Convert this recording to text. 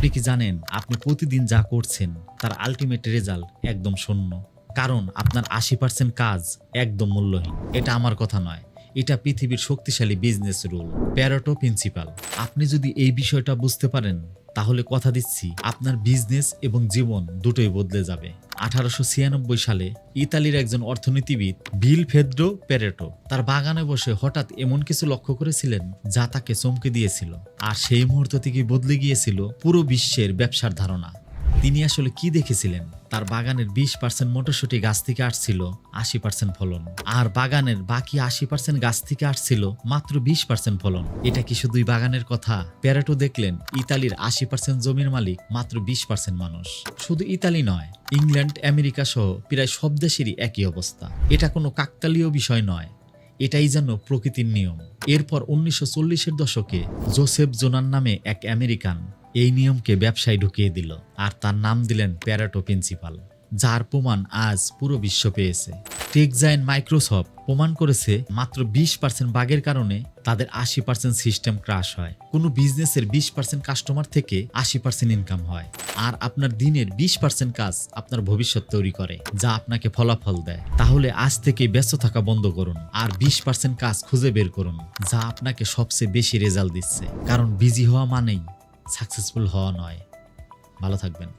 আপনি কি জানেন আপনি প্রতিদিন যা করছেন তার আল্টিমেট রেজাল্ট একদম শূন্য? কারণ আপনার 80% কাজ একদম মূল্যহীন। এটা আমার কথা নয়, এটা পৃথিবীর শক্তিশালী বিজনেস রুল, প্যারেটো প্রিন্সিপাল। আপনি যদি এই বিষয়টা বুঝতে পারেন তাহলে কথা দিচ্ছি আপনার বিজনেস এবং জীবন দুটোই বদলে যাবে। 1896 সালে ইতালির একজন অর্থনীতিবিদ ভিলফ্রেডো প্যারেটো তার বাগানে বসে হঠাৎ এমন কিছু লক্ষ্য করেছিলেন যা তাকে চমকে দিয়েছিল, আর সেই মুহূর্ত থেকে বদলে গিয়েছিল পুরো বিশ্বের ব্যবসার ধারণা। তিনি আসলে কি দেখেছিলেন? তার বাগানের 20% মটরশুঁটি গাছ থেকে আসছিল 80% ফলন, আর বাগানের বাকি 80% গাছ থেকে আসছিল মাত্র 20% ফলন। এটা কি শুধুই বাগানের কথা? প্যারেটো দেখলেন ইতালির 80% জমির মালিক মাত্র 20% মানুষ। শুধু ইতালি নয়, ইংল্যান্ড, আমেরিকা সহ প্রায় সব দেশেরই একই অবস্থা। এটা কোনো কাকতালীয় বিষয় নয়, এটাই যেন প্রকৃতির নিয়ম। এরপর 1940-এর দশকে জোসেফ জোনার নামে এক আমেরিকান এই নিয়মকে ব্যবসায় ঢুকিয়ে দিল, আর তার নাম দিলেন প্যারেটো প্রিন্সিপাল, যার প্রমাণ আজ পুরো বিশ্ব পেয়েছে। টেক জায়ান্ট মাইক্রোসফট প্রমাণ করেছে মাত্র 20% বাগের কারণে তাদের 80% সিস্টেম ক্রাশ হয়। কোনো বিজনেসের 20% কাস্টমার থেকে 80% ইনকাম হয়, আর আপনার দিনের 20% কাজ আপনার ভবিষ্যৎ তৈরি করে, যা আপনাকে ফলাফল দেয়। তাহলে আজ থেকে ব্যস্ত থাকা বন্ধ করুন আর 20% কাজ খুঁজে বের করুন যা আপনাকে সবচেয়ে বেশি রেজাল্ট দিচ্ছে। কারণ বিজি হওয়া মানেই সাকসেসফুল হওয়া নয়। ভালো থাকবেন।